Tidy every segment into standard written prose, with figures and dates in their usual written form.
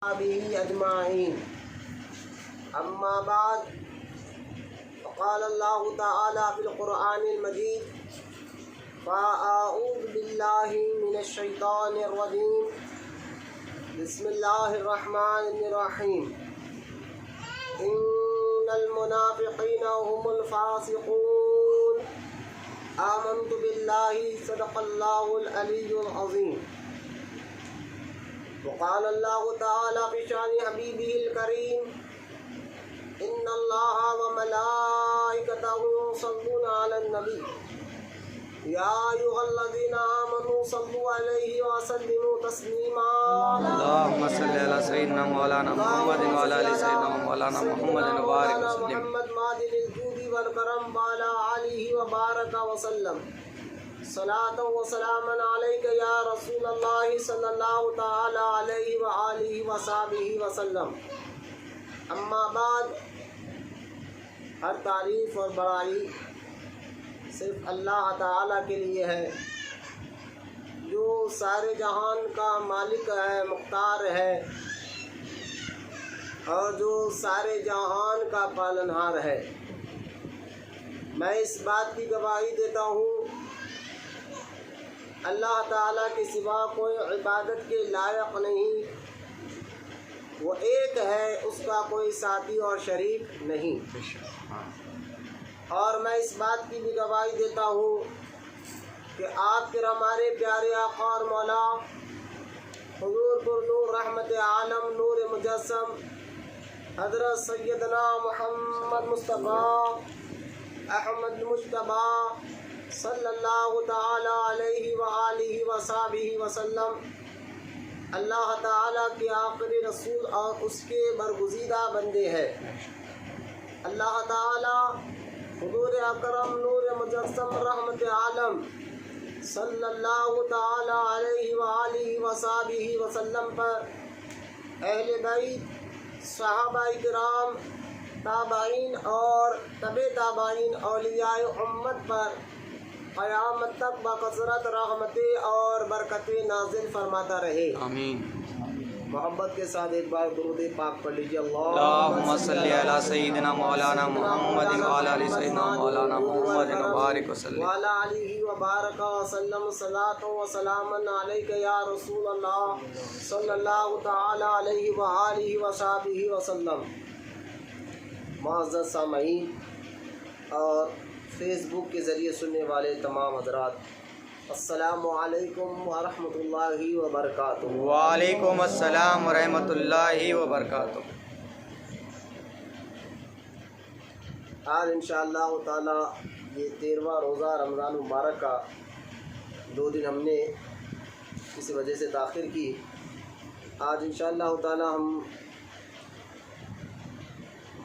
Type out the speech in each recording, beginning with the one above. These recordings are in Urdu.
به أجمعين. أما بعد، فقال الله تعالى في القرآن المجيد: فأعوذ بالله من الشيطان الرجيم، بسم الله الرحمن الرحيم. إن المنافقين هم الفاسقون. آمنت بالله، صدق الله العلي العظيم. وقال الله تعالى في شأن حبيبه الكريم: إن الله وملائكته يصلون على النبي يا أيها الذين آمنوا صلوا عليه وسلموا تسليما. اللهم صل على سيدنا مولانا محمد وعلى آل سيدنا مولانا محمد وبارك وسلم. محمد معدن الجود والكرم وعلى آله وبارك وسلم. صلاة و سلاما علیک یا رسول اللہ صلی اللہ تعالی علیہ وآلہ وصحبہ وسلم. اما بعد، ہر تعریف اور بڑائی صرف اللہ تعالی کے لیے ہے، جو سارے جہان کا مالک ہے، مختار ہے، اور جو سارے جہان کا پالنہار ہے. میں اس بات کی گواہی دیتا ہوں، اللہ تعالیٰ کے سوا کوئی عبادت کے لائق نہیں، وہ ایک ہے، اس کا کوئی ساتھی اور شریک نہیں. اور میں اس بات کی بھی گواہی دیتا ہوں کہ آپ کے ہمارے پیارے آقا اور مولا حضور پر نور رحمت عالم نور مجسم حضرت سیدنا محمد مصطفیٰ احمد مجتبیٰ صلی اللہ تعالی علیہ وآلہ وصحبہ وسلم اللہ تعالیٰ کے آخری رسول اور اس کے برگزیدہ بندے ہیں. اللہ تعالیٰ حضور اکرم نور مجسم رحمت عالم صلی اللہ تعالی علیہ وآلہ وصحبہ وسلم پر، اہل بیت، صحابہ کرام، تابعین اور تبع تابعین اولیاء امت پر قیامت تک بکثرت رحمتیں اور برکتیں نازل فرماتا رہے. آمین. محبت کے ساتھ ایک بار درود پاک پڑھ لیجیے. اللہم صلی علی سیدنا مولانا محمد وعلی آل سیدنا مولانا محمد وبارک وسلم. وعلی آلہ وبارک وسلم. صلاۃ و سلاما علیک یا رسول اللہ صلی اللہ تعالی علیہ وآلہ وصحبہ وسلم. معزز سامعین اور فیس بک کے ذریعے سننے والے تمام حضرات، السلام علیکم ورحمۃ اللہ وبرکاتہ. وعلیکم السلام ورحمۃ اللہ وبرکاتہ. آج انشاءاللہ تعالی یہ 13واں روزہ رمضان مبارک کا 2 دن ہم نے کسی وجہ سے تاخیر کی. آج انشاءاللہ تعالی ہم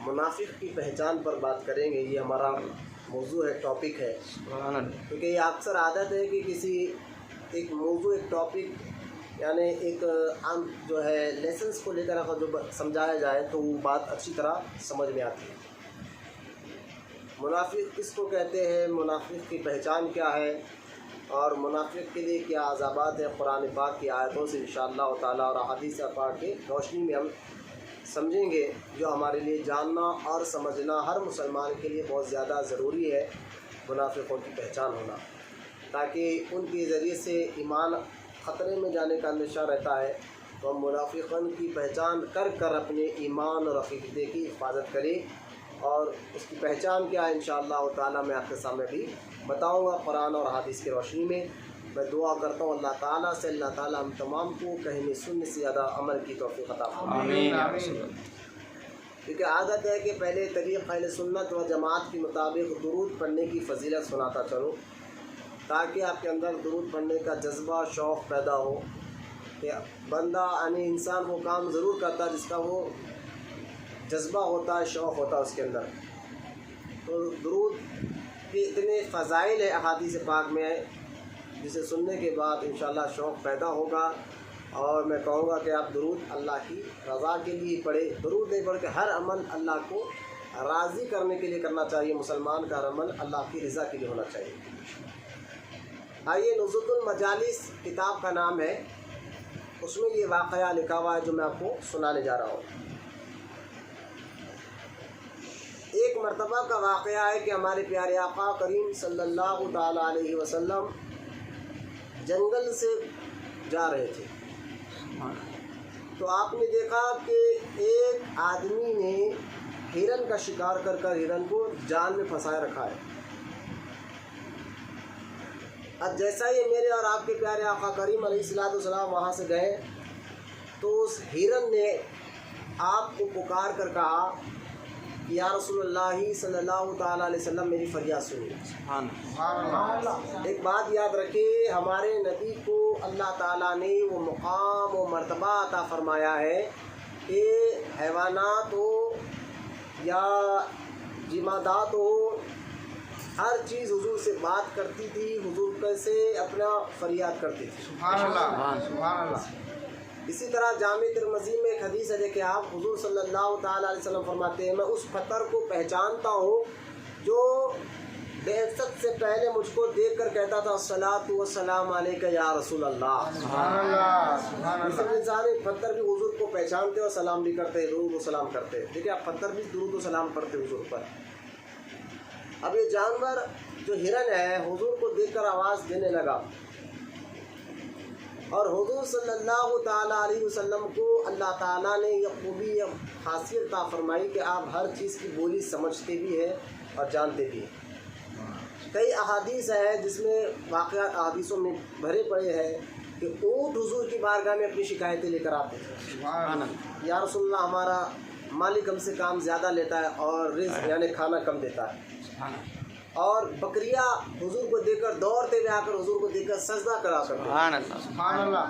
منافق کی پہچان پر بات کریں گے. یہ ہمارا موضوع ہے، ٹاپک ہے، کیونکہ یہ اکثر عادت ہے کہ کسی ایک موضوع، ایک ٹاپک، یعنی ایک عام جو ہے لیسنس کو لے کر اگر جو سمجھایا جائے تو وہ بات اچھی طرح سمجھ میں آتی ہے. منافق کس کو کہتے ہیں، منافق کی پہچان کیا ہے، اور منافق کے لیے کیا عذابات ہیں، قرآن پاک کی آیتوں سے انشاءاللہ تعالیٰ اور احادیث پاک کی روشنی میں ہم سمجھیں گے، جو ہمارے لیے جاننا اور سمجھنا ہر مسلمان کے لیے بہت زیادہ ضروری ہے. منافقوں کی پہچان ہونا، تاکہ ان کے ذریعے سے ایمان خطرے میں جانے کا اندیشہ رہتا ہے، تو ہم منافقوں کی پہچان کر کر اپنے ایمان اور عقیدے کی حفاظت کریں. اور اس کی پہچان کیا ہے انشاءاللہ تعالیٰ میں آپ کے سامنے بھی بتاؤں گا قرآن اور حدیث کی روشنی میں. میں دعا کرتا ہوں اللہ تعالیٰ سے، اللہ تعالیٰ ہم تمام کو کہنے سننے سے زیادہ عمل کی توفیق عطا فرمائے. آمین. کیونکہ عادت ہے کہ پہلے طریق اہل سنت و جماعت کے مطابق درود پڑھنے کی فضیلت سناتا چلوں، تاکہ آپ کے اندر درود پڑھنے کا جذبہ، شوق پیدا ہو. کہ بندہ یعنی انسان وہ کام ضرور کرتا ہے جس کا وہ جذبہ ہوتا ہے، شوق ہوتا ہے اس کے اندر. تو درود کے اتنے فضائل ہے احادیث پاک میں، جسے سننے کے بعد انشاءاللہ شوق پیدا ہوگا. اور میں کہوں گا کہ آپ درود اللہ کی رضا کے لیے پڑھے. درود نہیں پڑھ کے ہر عمل اللہ کو راضی کرنے کے لیے کرنا چاہیے. مسلمان کا ہر عمل اللہ کی رضا کے لیے ہونا چاہیے. آئیے، نزول المجالس کتاب کا نام ہے، اس میں یہ واقعہ لکھا ہوا ہے جو میں آپ کو سنانے جا رہا ہوں۔ ایک مرتبہ کا واقعہ ہے کہ ہمارے پیارے آقا کریم صلی اللہ تعالیٰ علیہ وسلم جنگل سے جا رہے تھے، تو آپ نے دیکھا کہ ایک آدمی نے ہرن کا شکار کر کر ہرن کو جال میں پھنسائے رکھا ہے۔ اب جیسا ہی میرے اور آپ کے پیارے آقا کریم علیہ الصلوۃ والسلام وہاں سے گئے تو اس ہرن نے آپ کو پکار کر کہا کہ یا رسول اللہ صلی اللہ تعالیٰ علیہ وسلم میری فریاد سنیے۔ ایک بات یاد رکھیں، ہمارے نبی کو اللہ تعالیٰ نے وہ مقام و مرتبہ عطا فرمایا ہے کہ حیوانات ہو یا جمادات ہو، ہر چیز حضور سے بات کرتی تھی، حضور کیسے اپنا فریاد کرتی تھی۔ سبحان اللہ۔ اسی طرح جامع ترمذی میں ایک حدیث ہے کہ آپ حضور صلی اللہ تعالیٰ علیہ وسلم فرماتے ہیں میں اس پتھر کو پہچانتا ہوں جو بعثت سے پہلے مجھ کو دیکھ کر کہتا تھا الصلاۃ والسلام علیک یا رسول اللہ۔ سبحان اللہ۔ انسان پتھر بھی حضور کو پہچانتے اور سلام بھی کرتے، درود و سلام کرتے۔ دیکھیں آپ پتھر بھی درود و سلام کرتے حضور پر۔ اب یہ جانور جو ہرن ہے حضور کو دیکھ کر آواز دینے لگا، اور حضور صلی اللہ تعالیٰ علیہ وسلم کو اللہ تعالیٰ نے یہ خوبی یا خاصیت عطا فرمائی کہ آپ ہر چیز کی بولی سمجھتے بھی ہیں اور جانتے بھی ہیں۔ کئی احادیث ہیں جس میں واقعات احادیثوں میں بھرے پڑے ہیں کہ اونٹ حضور کی بارگاہ میں اپنی شکایتیں لے کر آتے ہیں، یا رسول اللہ ہمارا مالک ہم سے کام زیادہ لیتا ہے اور رزق یعنی کھانا کم دیتا ہے۔ اور بکریاں حضور کو دیکھ کر دوڑتے ہوئے آ کر حضور کو دیکھ کر سجدہ کرا کرتے ہیں۔ سبحان اللہ۔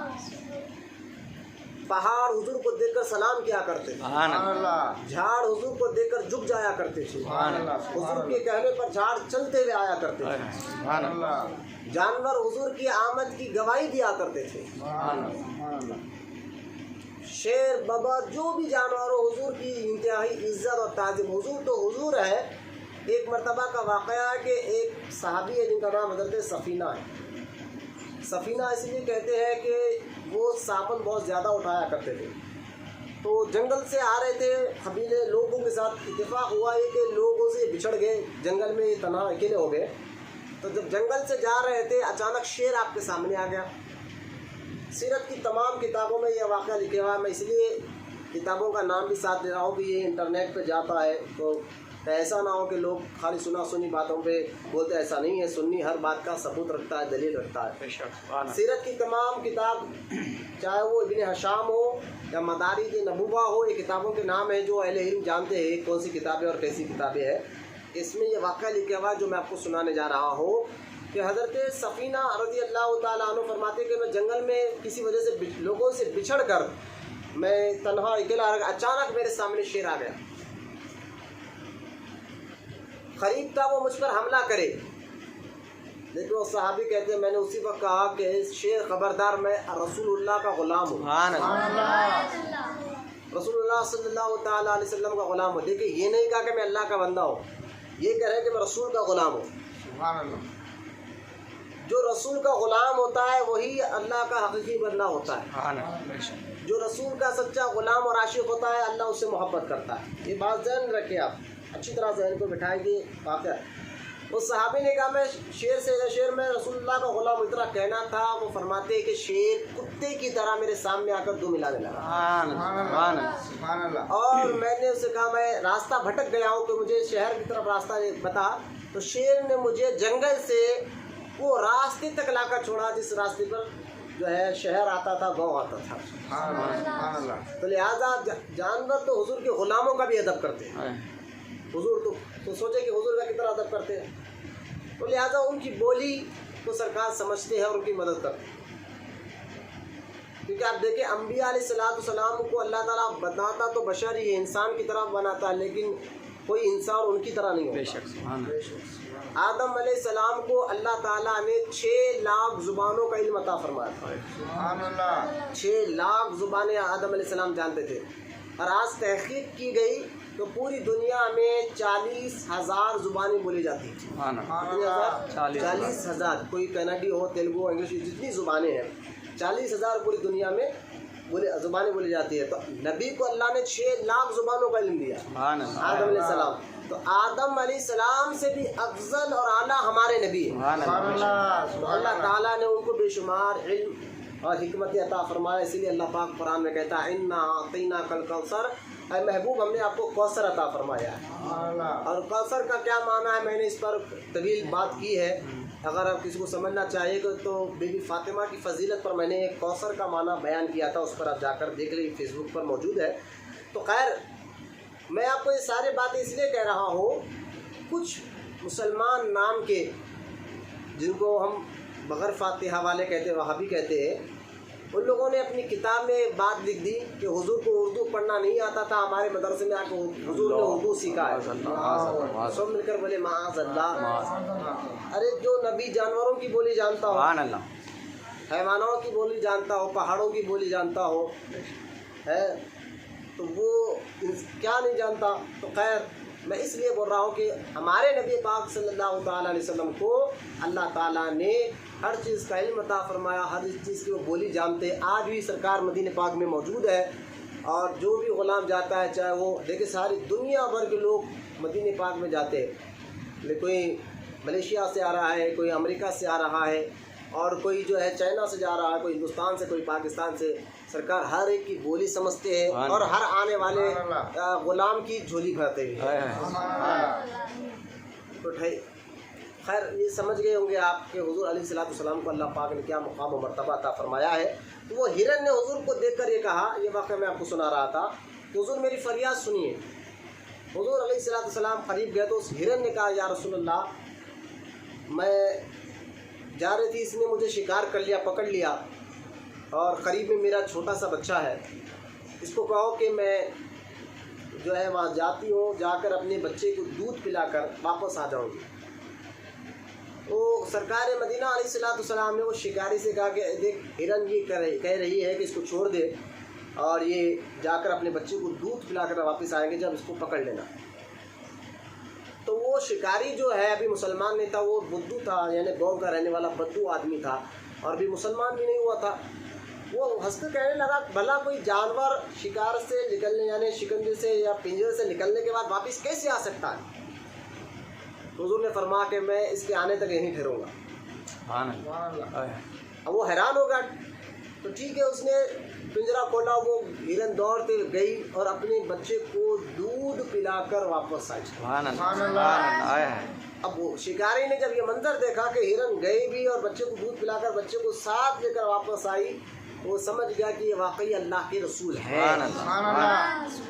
پہاڑ حضور کو دیکھ کر سلام کیا کرتے تھے، سبحان اللہ۔ جھاڑ حضور کو دیکھ کر جھک جایا کرتے تھے، سبحان اللہ۔ حضور کے کہنے پر جھاڑ چلتے ہوئے آیا کرتے تھے، سبحان اللہ۔ جانور حضور کی آمد کی گواہی دیا کرتے تھے، سبحان اللہ۔ شیر ببر جو بھی جانور ہو حضور کی انتہائی عزت اور تعظیم۔ حضور تو حضور ہے۔ ایک مرتبہ کا واقعہ ہے کہ ایک صحابی ہے جن کا نام حضرت سفینہ ہے۔ سفینہ اس لیے کہتے ہیں کہ وہ صابن بہت زیادہ اٹھایا کرتے تھے، تو جنگل سے آ رہے تھے قبیلے لوگوں کے ساتھ، اتفاق ہوا یہ کہ لوگوں سے بچھڑ گئے، جنگل میں تنہا اکیلے ہو گئے، تو جب جنگل سے جا رہے تھے اچانک شیر آپ کے سامنے آ گیا۔ سیرت کی تمام کتابوں میں یہ واقعہ لکھا ہوا ہے، میں اس لیے کتابوں کا نام بھی ساتھ دے رہا ہوں کہ یہ انٹرنیٹ پہ جاتا ہے تو ایسا نہ ہو کہ لوگ خالی سنا سنی باتوں پہ بولتے، ایسا نہیں ہے، سنی ہر بات کا ثبوت رکھتا ہے، دلیل رکھتا ہے۔ سیرت کی تمام کتاب چاہے وہ ابن ہشام ہو یا مدارج نبوہ ہو، یہ کتابوں کے نام ہیں جو اہل علم جانتے ہیں کون سی کتابیں اور کیسی کتابیں ہیں۔ اس میں یہ واقعہ لکھا ہوا جو میں آپ کو سنانے جا رہا ہوں کہ حضرت سفینہ رضی اللہ تعالیٰ عنہ فرماتے کہ میں جنگل میں کسی وجہ سے لوگوں سے بچھڑ کر میں تنہا اکیلا رہ گیا، اچانک میرے سامنے شیر آ گیا، قریب تھا وہ مجھ پر حملہ کرے، لیکن وہ صحابی کہتے ہیں میں نے اسی وقت کہا کہ شیر خبردار میں رسول اللہ کا غلام ہوں، رسول اللہ صلی اللہ تعالیٰ علیہ وسلم کا غلام ہوں۔ دیکھیں یہ نہیں کہا کہ میں اللہ کا بندہ ہوں، یہ کہہ رہے ہیں کہ میں رسول کا غلام ہوں۔ سبحان اللہ۔ جو رسول کا غلام ہوتا ہے وہی اللہ کا حقیقی بندہ ہوتا ہے، جو رسول کا سچا غلام اور عاشق ہوتا ہے اللہ اس سے محبت کرتا ہے۔ یہ بات ذہن رکھیں، آپ اچھی طرح ذہن کو بٹھائیں گے۔ واقعہ اس صحابی نے کہا میں شیر میں رسول اللہ کا غلام، اتنا کہنا تھا وہ فرماتے ہیں کہ شیر کتے کی طرح میرے سامنے آ کر دو ملانے لگا، سبحان اللہ۔ اور میں نے اسے کہا میں راستہ بھٹک گیا ہوں کہ مجھے شہر کی طرف راستہ بتا، تو شیر نے مجھے جنگل سے وہ راستے تک لا کر چھوڑا جس راستے پر جو ہے شہر آتا تھا، گاؤں آتا تھا۔ سبحان اللہ۔ تو لہٰذا جانور تو حضور کے غلاموں کا بھی ادب کرتے ہیں، حضور تو سوچے کہ حضور کا کتنا ادب کرتے ہیں، تو لہٰذا ان کی بولی کو سرکار سمجھتے ہیں اور ان کی مدد کرتے ہیں۔ کیونکہ آپ دیکھیں انبیاء علیہ السلام کو اللہ تعالیٰ بناتا تو بشر ہی انسان کی طرح بناتا ہے، لیکن کوئی انسان ان کی طرح نہیں ہوتا۔ آدم علیہ السلام کو اللہ تعالیٰ نے 6 لاکھ زبانوں کا علم عطا فرمایا تھا، سبحان اللہ۔ 6 لاکھ زبانیں آدم علیہ السلام جانتے تھے، اور آج تحقیق کی گئی تو پوری دنیا میں 40,000 زبانیں بولی جاتی ہیں، 40,000، کوئی کناڈی ہو، تیلگو، انگلش، جتنی زبانیں ہیں 40,000 پوری دنیا میں زبانیں بولی جاتی ہے، تو نبی کو اللہ نے 6 لاکھ زبانوں کا علم دیا، سبحان اللہ، آدم علیہ السلام. تو آدم علیہ السلام سے بھی افضل اور اعلیٰ ہمارے نبی ہیں. سبحان سبحان اللہ، اللہ. تو اللہ تعالیٰ نے ان کو بے شمار علم اور حکمت عطا فرمایا. اسی لیے اللہ پاک قرآن میں کہتا ہے اِنَّا أَعْطَيْنَاكَ الْكَوْثَرَ، اے محبوب ہم نے آپ کو کوثر عطا فرمایا ہے. سبحان اللہ. اور کوثر کا کیا معنی ہے، میں نے اس پر طویل بات کی ہے. اگر آپ کسی کو سمجھنا چاہیے تو بی بی فاطمہ کی فضیلت پر میں نے ایک کوثر کا معنی بیان کیا تھا، اس پر آپ جا کر دیکھ لیں، فیس بک پر موجود ہے. تو خیر، میں آپ کو یہ سارے باتیں اس لیے کہہ رہا ہوں، کچھ مسلمان نام کے جن کو ہم بغیر فاتحہ والے کہتے ہیں، وہابی کہتے ہیں، ان لوگوں نے اپنی کتاب میں بات لکھ دی کہ حضور کو اردو پڑھنا نہیں آتا تھا، ہمارے مدرسے میں آ کے حضور نے اردو سیکھا ہے. سب مل کر بولے معاذ اللہ. ارے جو نبی جانوروں کی بولی جانتا ہو، سبحان اللہ، حیوانوں کی بولی جانتا ہو، پہاڑوں کی بولی جانتا ہو ہے، تو وہ کیا نہیں جانتا. تو خیر، میں اس لیے بول رہا ہوں کہ ہمارے نبی پاک صلی اللہ تعالیٰ علیہ وسلم کو اللہ تعالیٰ نے ہر چیز کا علم عطا فرمایا، ہر چیز کی وہ بولی جانتے. آج بھی سرکار مدینہ پاک میں موجود ہے، اور جو بھی غلام جاتا ہے، چاہے وہ دیکھیں ساری دنیا بھر کے لوگ مدینہ پاک میں جاتے ہیں. کوئی ملیشیا سے آ رہا ہے، کوئی امریکہ سے آ رہا ہے، اور کوئی جو ہے چائنا سے جا رہا ہے، کوئی ہندوستان سے، کوئی پاکستان سے. سرکار ہر ایک کی بولی سمجھتے ہیں، اور ہر آنے والے غلام کی جھولی بھرتے ہیں. تو خیر، یہ سمجھ گئے ہوں گے آپ کہ حضور علیہ الصلوۃ والسلام کو اللہ پاک نے کیا مقام و مرتبہ عطا فرمایا ہے. تو وہ ہرن نے حضور کو دیکھ کر یہ کہا، یہ واقعہ میں آپ کو سنا رہا تھا کہ حضور میری فریاد سنیے. حضور علیہ الصلوۃ والسلام قریب گئے تو اس ہرن نے کہا، یا رسول اللہ، میں جا رہی تھی، اس نے مجھے شکار کر لیا، پکڑ لیا، اور قریب میں میرا چھوٹا سا بچہ ہے، اس کو کہو کہ میں جو ہے وہاں جاتی ہوں، جا کر اپنے بچے کو دودھ پلا کر واپس آ جاؤں گی. تو سرکار مدینہ علیہ الصلوۃ والسلام نے وہ شکاری سے کہا کہ دیکھ، ہرن یہ کہہ رہی ہے کہ اس کو چھوڑ دے، اور یہ جا کر اپنے بچے کو دودھ پلا کر واپس آئیں گے، جب اس کو پکڑ لینا. تو وہ شکاری جو ہے ابھی مسلمان نہیں تھا، وہ بدو تھا، یعنی گاؤں کا رہنے والا بدو آدمی تھا، اور ابھی مسلمان بھی نہیں ہوا تھا. وہ ہنس کر کہنے لگا، بھلا کوئی جانور شکار سے نکلنے، یعنی شکنجے سے یا پنجرے سے نکلنے کے بعد واپس کیسے آ سکتا ہے؟ حضور نے فرمایا کہ میں اس کے آنے تک یہیں ٹھہروں گا. سبحان اللہ. اب وہ حیران ہو گیا. تو ٹھیک ہے، اس نے پنجرا کھولا، وہ ہرن دوڑتے گئی اور اپنے بچے کو دودھ پلا کر واپس آئی. سبحان اللہ. اب وہ شکاری نے جب یہ منظر دیکھا کہ ہرن گئی بھی اور بچے کو دودھ پلا کر بچے کو ساتھ لے کر واپس آئی، وہ سمجھ گیا کہ یہ واقعی اللہ کے رسول ہے.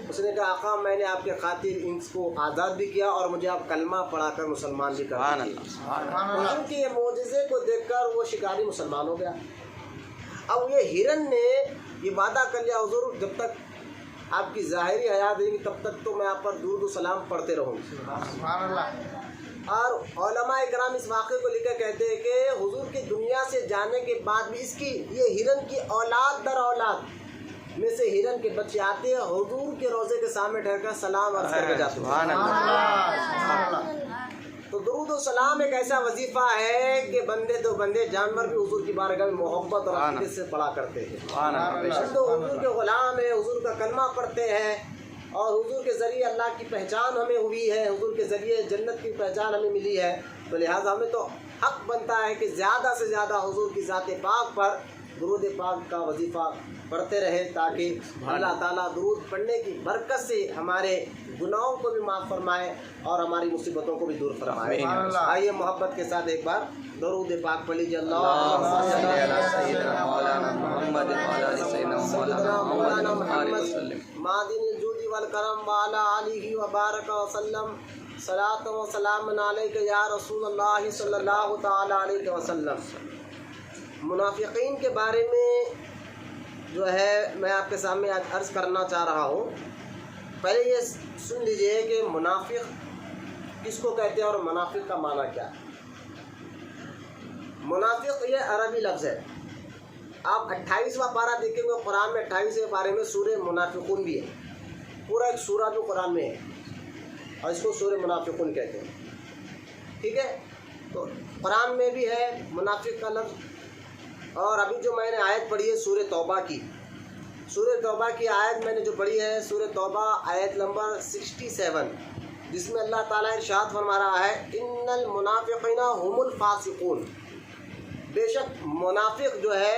اس نے کہا، آقا میں نے آپ کے خاطر ان کو آزاد بھی کیا، اور مجھے آپ کلمہ پڑھا کر مسلمان بھی کر دیے. حضور کے یہ معجزے کو دیکھ کر وہ شکاری مسلمان ہو گیا. اب یہ ہرن نے یہ وعدہ کر لیا، حضور جب تک آپ کی ظاہری حیات رہے گی تب تک تو میں آپ پر درود و سلام پڑھتے رہوں گا. اور علماء کرام اس واقعے کو لے کر کہتے ہیں کہ حضور کی دنیا سے جانے کے بعد بھی اس کی، یہ ہرن کی اولاد در اولاد میں سے ہرن کے بچے آتے ہیں، حضور کے روضے کے سامنے ٹھہر کر سلام عرض کر کے جاتے ہیں. تو درود و سلام ایک ایسا وظیفہ ہے کہ بندے تو بندے، جانور بھی حضور کی بارگاہ میں محبت اور عقیدت سے پڑھا کرتے ہیں. تو حضور کے غلام ہیں، حضور کا کلمہ پڑھتے ہیں، اور حضور کے ذریعے اللہ کی پہچان ہمیں ہوئی ہے، حضور کے ذریعے جنت کی پہچان ہمیں ملی ہے. تو لہٰذا ہمیں تو حق بنتا ہے کہ زیادہ سے زیادہ حضور کی ذات پاک پر درود پاک کا وظیفہ پڑھتے رہے، تاکہ اللہ تعالیٰ درود پڑھنے کی برکت سے ہمارے گناہوں کو بھی معاف فرمائے اور ہماری مصیبتوں کو بھی دور فرمائے. آئیے محبت کے ساتھ ایک بار درود پاک پڑھ لیجیے. اللہم صلی علی سیدنا مولانا محمد سیدنا مولانا محمد معدن الجود والکرم وعلی آلہ وبارک وسلم. صلاۃ و سلام علیک یا رسول اللہ صلی اللہ تعالی علیہ وسلم. منافقین کے بارے میں جو ہے میں آپ کے سامنے آج عرض کرنا چاہ رہا ہوں. پہلے یہ سن لیجئے کہ منافق کس کو کہتے ہیں اور منافق کا معنی کیا ہے. منافق یہ عربی لفظ ہے. آپ 28واں پارہ دیکھیں گے قرآن میں، 28ویں پارے میں سورہ منافقون بھی ہے. پورا ایک سورہ جو قرآن میں ہے، اور اس کو سورہ منافقون کہتے ہیں. ٹھیک ہے، تو قرآن میں بھی ہے منافق کا لفظ. اور ابھی جو میں نے آیت پڑھی ہے سورہ توبہ کی، سورہ توبہ کی آیت میں نے جو پڑھی ہے، سورہ توبہ آیت نمبر 67، جس میں اللہ تعالیٰ ارشاد فرما رہا ہے ان المنافقین هم الفاسقون، بے شک منافق جو ہے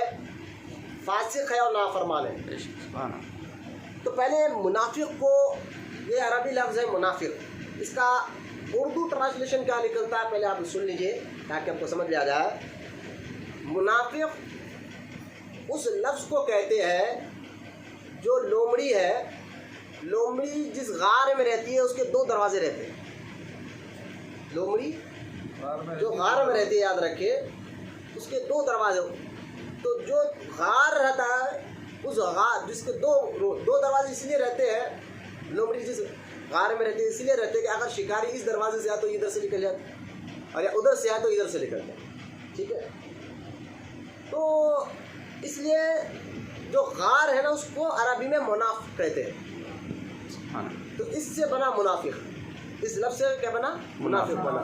فاسق ہے اور نافرمان ہے۔ بے شک، سبحان اللہ۔ تو پہلے منافق کو، یہ عربی لفظ ہے منافق، اس کا اردو ٹرانسلیشن کیا نکلتا ہے پہلے آپ سن لیجئے تاکہ آپ کو سمجھ میں آ جائے۔ منافق اس لفظ کو کہتے ہیں جو لومڑی ہے، لومڑی جس غار میں رہتی ہے اس کے 2 دروازے رہتے ہیں۔ لومڑی جو غار میں رہتی ہے، یاد رکھے، اس کے 2 دروازے، تو جو غار رہتا ہے اس غار جس کے 2 دروازے اس لیے رہتے ہیں، لومڑی جس غار میں رہتی ہے اس لیے رہتے ہیں کہ اگر شکاری اس دروازے سے آئے تو ادھر سے نکل جاتا، اور یا ادھر سے آئے تو ادھر سے نکل جاتا، ٹھیک ہے۔ تو اس لیے جو غار ہے نا اس کو عربی میں منافق کہتے ہیں۔ سبحان اللہ۔ تو اس سے بنا منافق، اس لفظ سے کیا بنا؟ منافق بنا،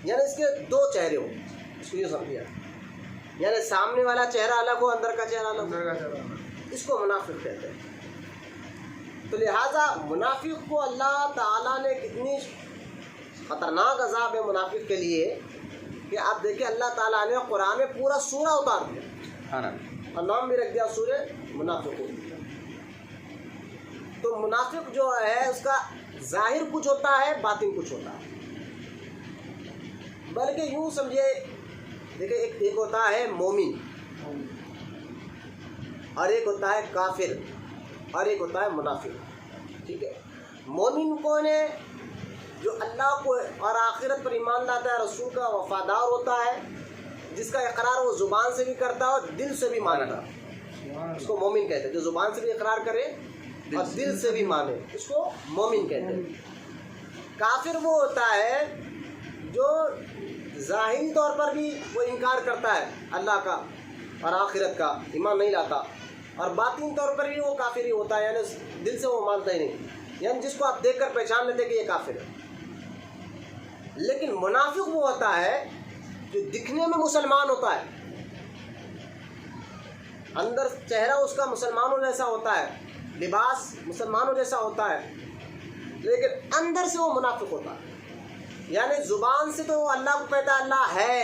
یعنی اس کے 2 چہرے ہو، اس کو یہ سمجھیے، یعنی سامنے والا چہرہ الگ ہو، اندر کا چہرہ الگ ہو، اس کو منافق کہتے ہیں۔ تو لہٰذا منافق کو اللہ تعالیٰ نے کتنی خطرناک عذاب ہے منافق کے لیے کہ آپ دیکھیں اللہ تعالیٰ نے قرآن میں پورا سورہ اتار دیا سبحان اللہ۔ اور نام بھی رکھ دیا سورہ منافقون۔ تو منافق جو ہے اس کا ظاہر کچھ ہوتا ہے، باطن کچھ ہوتا ہے، بلکہ یوں سمجھے، دیکھیں ایک ہوتا ہے مومن، اور ایک ہوتا ہے کافر، اور ایک ہوتا ہے منافق، ٹھیک ہے۔ مومن کون ہے؟ جو اللہ کو اور آخرت پر ایمان لاتا ہے، رسول کا وفادار ہوتا ہے، جس کا اقرار وہ زبان سے بھی کرتا ہے اور دل سے بھی مانتا ہے، اس کو مومن کہتے ہیں۔ جو زبان سے بھی اقرار کرے اور دل سے بھی مانے، اس کو مومن کہتے ہیں۔ کافر وہ ہوتا ہے جو ظاہری طور پر بھی وہ انکار کرتا ہے اللہ کا اور آخرت کا، ایمان نہیں لاتا، اور باطن طور پر بھی وہ کافر ہی ہوتا ہے، یعنی دل سے وہ مانتا ہی نہیں، یعنی جس کو آپ دیکھ کر پہچان لیتے کہ یہ کافر ہے۔ لیکن منافق وہ ہوتا ہے جو دکھنے میں مسلمان ہوتا ہے، اندر چہرہ اس کا مسلمانوں جیسا ہوتا ہے، لباس مسلمانوں جیسا ہوتا ہے، لیکن اندر سے وہ منافق ہوتا ہے۔ یعنی زبان سے تو وہ اللہ کو کہتا ہے اللہ ہے،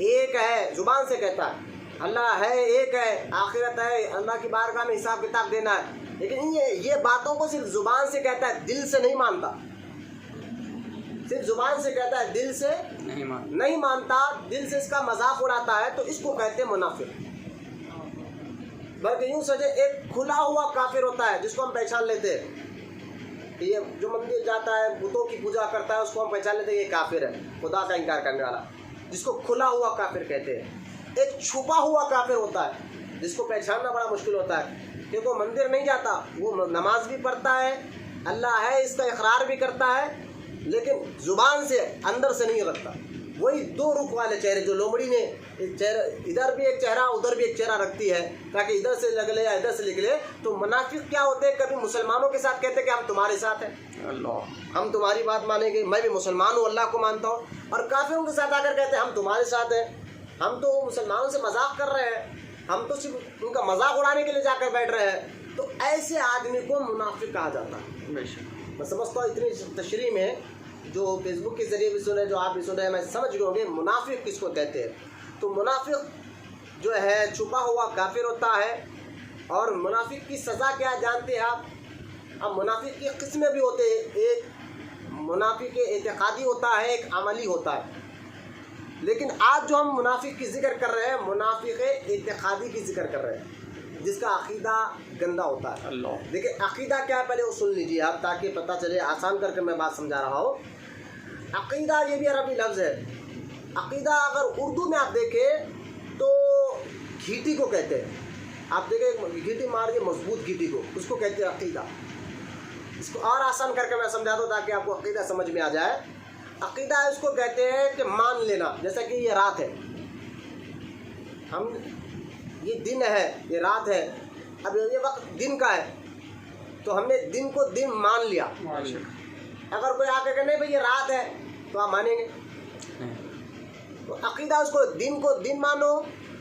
ایک ہے، زبان سے کہتا ہے اللہ ہے، ایک ہے، آخرت ہے، اللہ کی بارگاہ میں حساب کتاب دینا ہے، لیکن یہ باتوں کو صرف زبان سے کہتا ہے، دل سے نہیں مانتا، صرف زبان سے کہتا ہے، دل سے نہیں مانتا، دل سے اس کا مذاق اڑاتا ہے، تو اس کو کہتے ہیں منافق۔ بلکہ یوں سمجھے ایک کھلا ہوا کافر ہوتا ہے جس کو ہم پہچان لیتے ہیں، یہ جو مندر جاتا ہے بتوں کی پوجا کرتا ہے اس کو ہم پہچان لیتے ہیں یہ کافر ہے، خدا کا انکار کرنے والا، جس کو کھلا ہوا کافر کہتے ہیں۔ ایک چھپا ہوا کافر ہوتا ہے جس کو پہچاننا بڑا مشکل ہوتا ہے، کیونکہ وہ مندر نہیں جاتا، وہ نماز بھی پڑھتا ہے، اللہ ہے اس کا اقرار بھی کرتا ہے، لیکن زبان سے اندر سے نہیں رکھتا۔ وہی 2 رخ والے چہرے جو لومڑی نے ایک چہرہ، ادھر بھی ایک چہرہ ادھر بھی ایک چہرہ رکھتی ہے تاکہ ادھر سے نکلے یا ادھر سے نکلے۔ تو منافق کیا ہوتے ہیں؟ کبھی مسلمانوں کے ساتھ کہتے ہیں کہ ہم تمہارے ساتھ ہیں، ہم تمہاری بات مانیں گے، میں بھی مسلمان ہوں، اللہ کو مانتا ہوں، اور کافروں کے ساتھ آ کر کہتے ہیں ہم تمہارے ساتھ ہیں، ہم تو مسلمانوں سے مذاق کر رہے ہیں، ہم تو صرف ان کا مذاق اڑانے کے لیے جا کر بیٹھ رہے ہیں۔ تو ایسے آدمی کو منافق کہا جاتا ہے۔ میں سمجھتا ہوں اتنی تشریح میں جو فیس بک کے ذریعے بھی سنے، جو آپ بھی سن رہے ہیں، میں سمجھ گئے ہوں گے منافق کس کو کہتے ہیں۔ تو منافق جو ہے چھپا ہوا کافر ہوتا ہے، اور منافق کی سزا کیا جانتے ہیں آپ؟ اب منافق کی قسمیں بھی ہوتے ہیں، ایک منافق اعتقادی ہوتا ہے، ایک عملی ہوتا ہے، لیکن آج جو ہم منافق کی ذکر کر رہے ہیں منافق اعتقادی کی ذکر کر رہے ہیں، جس کا عقیدہ گندا ہوتا ہے۔ دیکھیں عقیدہ کیا ہے پہلے وہ سن لیجیے آپ تاکہ پتہ چلے، آسان کر کے میں بات سمجھا رہا ہوں۔ عقیدہ یہ بھی عربی لفظ ہے۔ عقیدہ اگر اردو میں آپ دیکھیں تو گھیٹی کو کہتے ہیں، آپ دیکھیں گھیٹی مار کے مضبوط گھیٹی کو، اس کو کہتے ہیں عقیدہ۔ اس کو اور آسان کر کے میں سمجھا دوں تاکہ آپ کو عقیدہ سمجھ میں آ جائے۔ عقیدہ اس کو کہتے ہیں کہ مان لینا، جیسا کہ یہ رات ہے، ہم یہ دن ہے، یہ رات ہے، اب یہ وقت دن کا ہے تو ہم نے دن کو دن مان لیا۔ اگر کوئی آ کے کہ نہیں بھائی یہ رات ہے تو آپ مانیں گے؟ تو عقیدہ اس کو دن مانو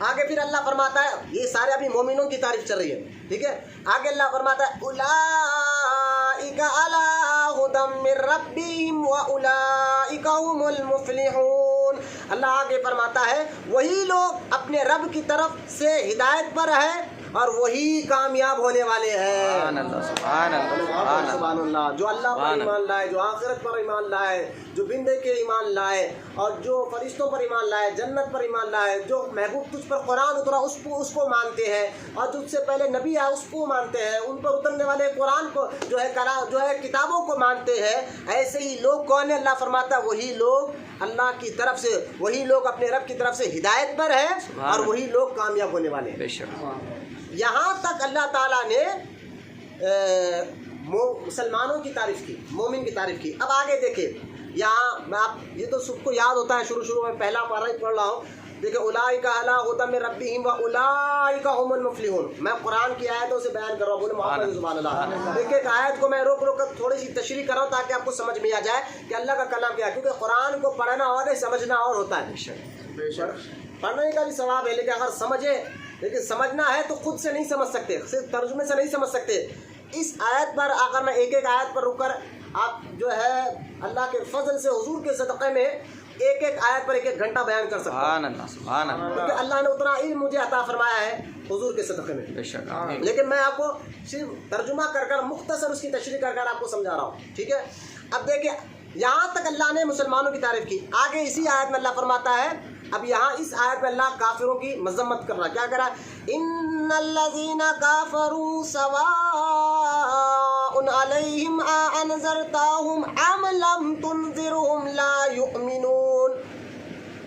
آگے پھر اللہ فرماتا ہے، یہ سارے ابھی مومنوں کی تعریف چل رہی ہے، ٹھیک ہے، آگے اللہ فرماتا ہے اولئک علی ھدی من ربہم واولئک ھم المفلحون۔ اللہ آگے فرماتا ہے وہی لوگ اپنے رب کی طرف سے ہدایت پر ہیں اور وہی کامیاب ہونے والے ہیں۔ سبحان اللہ، سبحان اللہ، سبحان اللہ، سبحان اللہ۔ جو اللہ پر ایمان لائے، جو آخرت پر ایمان لائے، جو بن کے ایمان لائے، اور جو فرشتوں پر ایمان لائے، جنت پر ایمان لائے، جو محبوب تجھ پر قرآن اترا اس کو مانتے ہیں، اور تجھ سے پہلے نبی آئے اس کو مانتے ہیں، ان پر اترنے والے قرآن کو جو ہے کتابوں کو مانتے ہیں، ایسے ہی لوگ کون ہیں؟ اللہ فرماتا ہے وہی لوگ اللہ کی طرف سے، وہی لوگ اپنے رب کی طرف سے ہدایت پر ہیں اور وہی لوگ کامیاب ہونے والے ہیں۔ بے شک۔ یہاں تک اللہ تعالیٰ نے مسلمانوں کی تعریف کی، مومن کی تعریف کی۔ اب آگے دیکھیں، یہاں میں آپ یہ تو سب کو یاد ہوتا ہے، شروع میں پہلا پارہ ہی پڑھ رہا ہوں، دیکھیں اولئک علی ھدی من ربہم واولئک ھم المفلحون۔ میں قرآن کی آیتوں سے بیان کر رہا ہوں، بولے محمد سبحان اللہ۔ دیکھیں ایک آیت کو میں روک کر تھوڑی سی تشریح کر رہا ہوں تاکہ آپ کو سمجھ میں آ جائے کہ اللہ کا کلام کیا ہے، کیونکہ قرآن کو پڑھنا اور ہے، سمجھنا اور ہوتا ہے۔ پڑھنے کا بھی ثواب ہے، لیکن اگر سمجھے، لیکن سمجھنا ہے تو خود سے نہیں سمجھ سکتے، صرف ترجمے سے نہیں سمجھ سکتے۔ اس آیت پر اگر میں ایک ایک آیت پر رک کر آپ جو ہے اللہ کے فضل سے حضور کے صدقے میں ایک ایک آیت پر ایک ایک گھنٹہ بیان کر سکتا ہوں، سبحان اللہ، سبحان اللہ، کیونکہ اللہ نے اتنا علم مجھے عطا فرمایا ہے حضور کے صدقے میں۔ بے شک۔ لیکن میں آپ کو صرف ترجمہ کر کر مختصر اس کی تشریح کر کر آپ کو سمجھا رہا ہوں، ٹھیک ہے۔ اب دیکھیں یہاں تک اللہ نے مسلمانوں کی تعریف کی، آگے اسی آیت میں اللہ فرماتا ہے، اب یہاں اس آیت میں اللہ کافروں کی مذمت کر رہا ہے، کیا کر رہا ہے؟ ان الذین کافروا سواء علیہم انذرتہم ام لم تنذرہم لا یؤمنون۔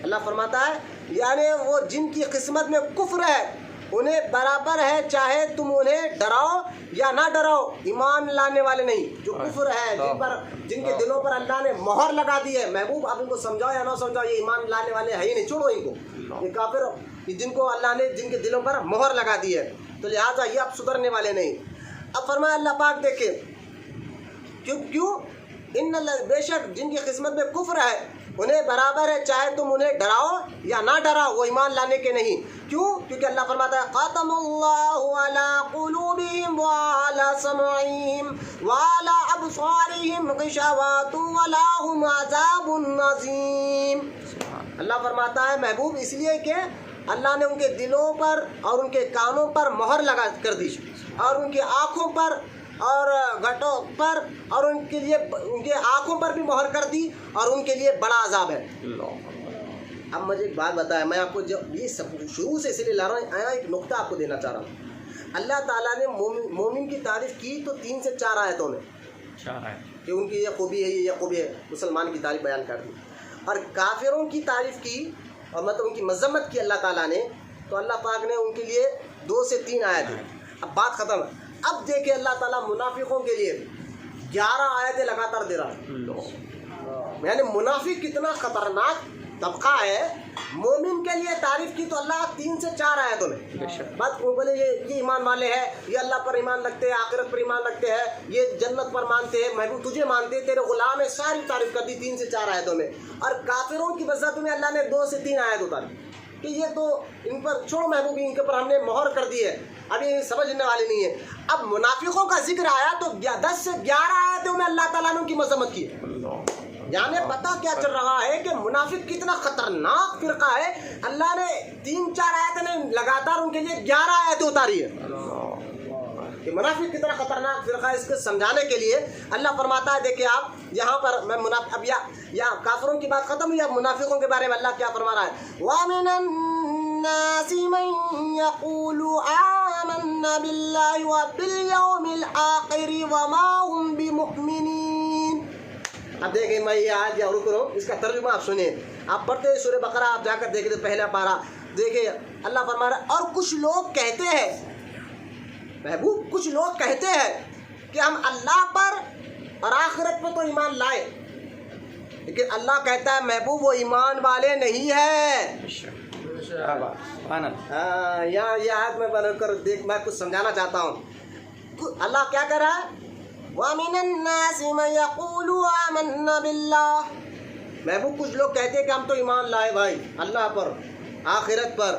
اللہ فرماتا ہے یعنی وہ جن کی قسمت میں کفر ہے انہیں برابر ہے چاہے تم انہیں ڈراؤ یا نہ ڈراؤ، ایمان لانے والے نہیں، جو کفر ہے، جن کے دلوں پر اللہ نے مہر لگا دی ہے، محبوب آپ ان کو سمجھاؤ یا نہ سمجھاؤ یہ ایمان لانے والے ہیں ہی نہیں، چھوڑو ان کو، یہ کافر جن کو اللہ نے جن کے دلوں پر مہر لگا دی ہے، تو لہٰذا یہ اب سدھرنے والے نہیں۔ اب فرمایا اللہ پاک دیکھیں کیوں ان بے شک جن کی قسمت میں کفر ہے انہیں برابر ہے چاہے تم انہیں ڈراؤ یا نہ ڈراؤ، وہ ایمان لانے کے نہیں۔ کیوں؟ کیونکہ اللہ فرماتا ہے ختم اللہ علی قلوبہم وعلی سمعہم وعلی ابصارہم غشاوۃ ولہم عذاب عظیم۔ اللہ فرماتا ہے محبوب اس لیے کہ اللہ نے ان کے دلوں پر اور ان کے کانوں پر مہر لگا کر دی، اور ان کی آنکھوں پر اور گھٹوں پر، اور ان کے لیے ان کے آنکھوں پر بھی مہر کر دی، اور ان کے لیے بڑا عذاب ہے۔ اب مجھے ایک بات بتایا، میں آپ کو جب یہ سب شروع سے اس لیے لا رہا ہوں، ایک نقطہ آپ کو دینا چاہ رہا ہوں۔ اللہ تعالیٰ نے مومن کی تعریف کی تو 3 سے 4 آیتوں میں کہ ان کی یہ خوبی ہے، یہ خوبی ہے، مسلمان کی تعریف بیان کر دی، اور کافروں کی تعریف کی اور مطلب ان کی مذمت کی اللہ تعالیٰ نے، تو اللہ پاک نے ان کے لیے 2 سے 3 آیتیں، اب بات ختم ہے۔ اب دیکھیں اللہ تعالیٰ منافقوں کے لیے 11 آیتیں لگاتار دے رہا ہے، یعنی منافق کتنا خطرناک طبقہ ہے۔ مومن کے لیے تعریف کی تو اللہ 3 سے 4 آیتوں میں، بات وہ بولے یہ ایمان والے ہیں، یہ اللہ پر ایمان رکھتے ہیں، آخرت پر ایمان رکھتے ہیں، یہ جنت پر مانتے ہیں، محبوب تجھے مانتے ہیں، تیرے غلام ہے، ساری تعریف کر دی 3 سے 4 آیتوں میں۔ اور کافروں کی وضاحت میں اللہ نے 2 سے 3 آیت اتاری کہ یہ تو ان پر چھوڑو محبوب، ان کے پر ہم نے مہر کر دی ہے، اب یہ سمجھنے والے نہیں ہے۔ اب منافقوں کا ذکر آیا تو 10 سے 11 آیتوں میں اللہ تعالیٰ نے ان کی مذمت کی ہے، یعنی پتہ کیا چل رہا ہے کہ منافق کتنا خطرناک فرقہ ہے۔ اللہ نے 3-4 آیتیں نے لگاتار ان کے لیے 11 آیتیں اتاری ہے کہ منافق کتنا خطرناک فرقہ ہے۔ اس کو سمجھانے کے لیے اللہ فرماتا ہے، دیکھیں آپ یہاں پر میں اب یا کافروں کی بات ختم ہوئی، اب منافقوں کے بارے میں اللہ کیا فرما رہا ہے؟ وَمِنَ النَّاسِ مَن يَقُولُ آمَنَّا بِاللَّهِ وَبِالْيَوْمِ الْآخِرِ وَمَا هُمْ بِمُؤْمِنِينَ۔ اب دیکھیں میں یہ آیت یا رک رہا ہوں، اس کا ترجمہ آپ سنیں، آپ پڑھتے ہیں سورہ بقرہ، آپ جا کر دیکھیں تو پہلا پارہ دیکھیں، اللہ فرما رہا ہے اور کچھ لوگ کہتے ہیں، محبوب کچھ لوگ کہتے ہیں کہ ہم اللہ پر اور آخرت پر تو ایمان لائے، لیکن اللہ کہتا ہے محبوب وہ ایمان والے نہیں ہے۔ یہاں یہ آیت میں بن کر دیکھ، میں کچھ سمجھانا چاہتا ہوں۔ اللہ کیا کر رہا ہے؟ وَمِنَ النَّاسِ مَن يَقُولُ آمَنَّا بِاللَّهِ، محبوب کچھ لوگ کہتے ہیں کہ ہم تو ایمان لائے بھائی اللہ پر، آخرت پر،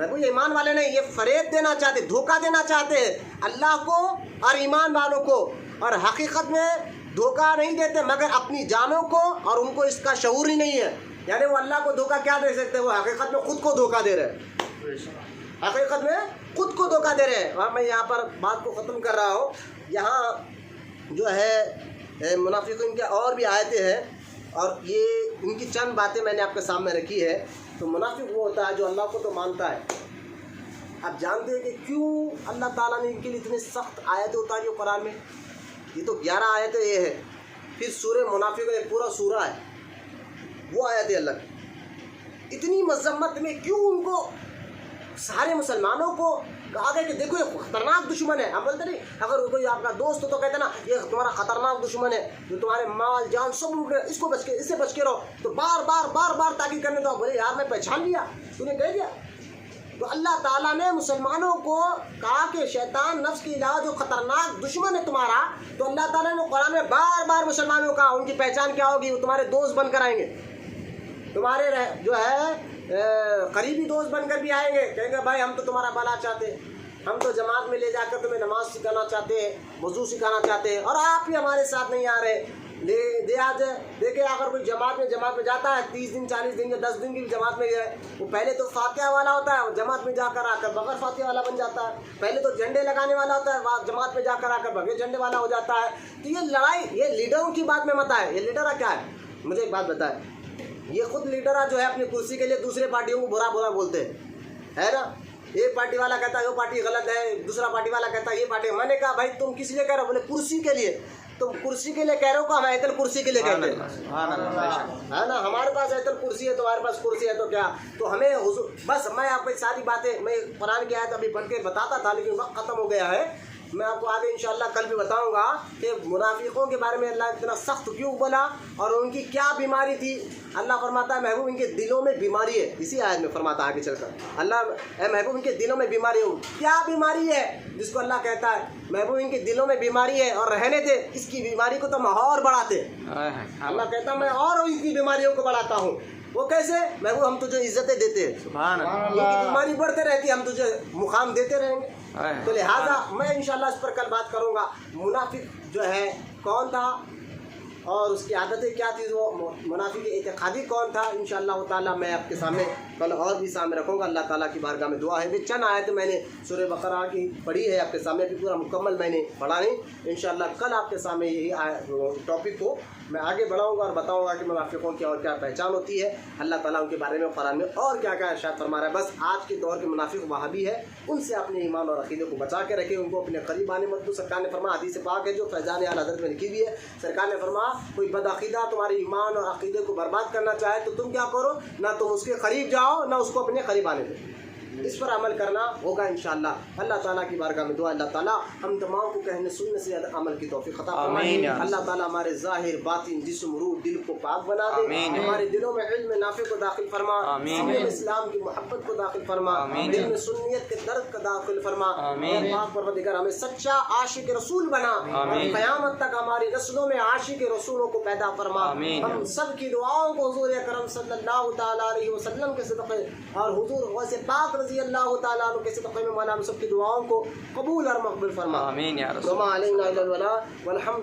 محبوب ایمان والے نہیں، یہ فریب دینا چاہتے، دھوکہ دینا چاہتے ہیں اللہ کو اور ایمان والوں کو، اور حقیقت میں دھوکہ نہیں دیتے مگر اپنی جانوں کو، اور ان کو اس کا شعور ہی نہیں ہے. یعنی وہ اللہ کو دھوکہ کیا دے سکتے، وہ حقیقت میں خود کو دھوکہ دے رہے، حقیقت میں خود کو دھوکہ دے رہے ہیں. اور میں یہاں پر بات کو ختم کر رہا ہوں. یہاں جو ہے منافقین کے اور بھی آیتیں ہیں، اور یہ ان کی چند باتیں میں نے آپ کے سامنے رکھی ہے. تو منافق وہ ہوتا ہے جو اللہ کو تو مانتا ہے. آپ جانتے ہیں کہ کیوں اللہ تعالیٰ نے ان کے لیے اتنی سخت آیتیں اتاری ہو قرآن میں. یہ تو 11 آیتیں یہ ہے، پھر سورہ منافق ایک پورا سورہ ہے، وہ آیتیں الگ. اتنی مذمت میں کیوں ان کو سارے مسلمانوں کو کہا گیا کہ دیکھو یہ خطرناک دشمن ہے. ہم بولتے نہیں، اگر کوئی آپ کا دوست ہو تو کہتے ہیں نا یہ تمہارا خطرناک دشمن ہے جو تمہارے مال جان سب لوٹ رہے، اس کو بچ کے، اس سے بچ کے رہو. تو بار بار بار بار تاکید کرنے تو بولے یار میں پہچان لیا، تو نے کہہ دیا. تو اللہ تعالیٰ نے مسلمانوں کو کہا کہ شیطان نفس کے علاوہ جو خطرناک دشمن ہے تمہارا، تو اللہ تعالیٰ نے قرآن میں بار بار مسلمانوں کا ان کی پہچان کیا ہوگی، وہ تمہارے دوست بن کر آئیں گے، تمہارے جو ہے قریبی دوست بن کر بھی آئیں گے. کہیں گے بھائی ہم تو تمہارا بھلا چاہتے ہیں، ہم تو جماعت میں لے جا کر تمہیں نماز سکھانا چاہتے ہیں، وضو سکھانا چاہتے ہیں، اور آپ بھی ہمارے ساتھ نہیں آ رہے. دیکھیں اگر کوئی جماعت میں جاتا ہے 30 دن 40 دن یا 10 دن کی بھی جماعت میں گئے، وہ پہلے تو فاتحہ والا ہوتا ہے، وہ جماعت میں جا کر آ کر بغیر فاتحہ والا بن جاتا ہے. پہلے تو جھنڈے لگانے والا ہوتا ہے، جماعت میں جا کر آ کر بغیر جھنڈے والا ہو جاتا ہے. تو یہ لڑائی یہ لیڈروں کی بات میں مت آئے. یہ لیڈر کیا ہے مجھے ایک بات بتائے. یہ خود لیڈر جو ہے اپنی کرسی کے لیے دوسرے پارٹیوں کو برا برا بولتے ہیں، ہے نا. ایک پارٹی والا کہتا ہے وہ پارٹی غلط ہے، دوسرا پارٹی والا کہتا ہے یہ پارٹی. میں نے کہا بھائی تم کس لیے کہہ رہے ہو؟ بولے کرسی کے لیے. تم کرسی کے لیے کہہ رہے ہو کہ ہم ایتل کرسی کے لیے کہتے ہیں، ہے نا. ہمارے پاس ایتل کرسی ہے، تمہارے پاس کرسی ہے تو کیا. تو ہمیں بس میں آپ کو ساری باتیں میں قرآن کی آیت ابھی پڑھ کے بتاتا تھا، لیکن وقت ختم ہو گیا ہے. میں آپ کو آگے انشاءاللہ کل بھی بتاؤں گا کہ منافقوں کے بارے میں اللہ اتنا سخت کیوں بولا اور ان کی کیا بیماری تھی. اللہ فرماتا ہے محبوب ان کے دلوں میں بیماری ہے. اسی آیت میں فرماتا ہے آگے چل کر اللہ اے محبوب ان کے دلوں میں بیماری ہو. کیا بیماری ہے جس کو اللہ کہتا ہے محبوب ان کے دلوں میں بیماری ہے، اور رہنے دے اس کی بیماری کو تو میں اور بڑھاتے. اللہ کہتا ہے میں اور ان کی بیماریوں کو بڑھاتا ہوں. وہ کیسے؟ محبوب ہم تجھے عزتیں دیتے ہیں، ان کی بیماری بڑھتے رہتی ہے، ہم تجھے مقام دیتے رہیں گے. تو لہٰذا میں انشاءاللہ اس پر کل بات کروں گا. منافق جو ہے کون تھا اور اس کی عادتیں کیا تھی، وہ منافق اعتقادی کون تھا، انشاءاللہ تعالیٰ میں آپ کے سامنے کل اور بھی سامنے رکھوں گا. اللہ تعالیٰ کی بارگاہ میں دعا ہے. وہ چند آیتیں میں نے سورہ بقرہ کی پڑھی ہے آپ کے سامنے، بھی پورا مکمل میں نے پڑھا نہیں. انشاءاللہ کل آپ کے سامنے یہی ٹاپک کو میں آگے بڑھاؤں گا اور بتاؤں گا کہ منافقوں کی اور کیا پہچان ہوتی ہے. اللہ تعالیٰ ان کے بارے میں قرآن میں اور کیا کیا ارشاد فرما رہا ہے. بس آج کے دور کے منافق وہابی ہے، ان سے اپنے ایمان اور عقیدے کو بچا کے رکھیں، ان کو اپنے قریب آنے مت دو. سرکار نے فرمایا، حدیث پاک ہے جو فیضان اعلی حضرت میں لکھی ہوئی ہے، سرکار نے فرمایا کوئی بدعقیدہ تمہارے ایمان اور عقیدے کو برباد کرنا چاہے تو تم کیا کرو، نہ تم اس کے قریب جاؤ نہ اس کو اپنے قریب آنے دو. اس پر عمل کرنا ہوگا انشاءاللہ. اللہ تعالیٰ کی بارگاہ میں دعا اللہ تعالیٰ ہم تمام کو کہنے سننے سے زیادہ عمل کی توفیق عطا فرمائے. اللہ تعالیٰ ہمارے ظاہر باطن جسم روح دل کو پاک بنا دے. ہمارے دلوں میں علم نافع کو داخل فرما، اسلام کی محبت کو داخل فرما، علم سنیت کے درد کا داخل فرما. پاک پروردگار ہمیں سچا عاشق رسول بنا، قیامت تک ہماری نسلوں میں عاشق رسولوں کو پیدا فرما. ہم سب کی دعاؤں کو حضور اکرم صلی اللہ تعالیٰ علیہ وسلم کے صدقے اور حضور غوث پاک رضی اللہ تعالیٰ عنہ کے صدقے میں مولا ہم سب کی دعاؤں کو قبول اور مقبول فرما. آمین یا رسول وما علینا الا البلاغ والحمد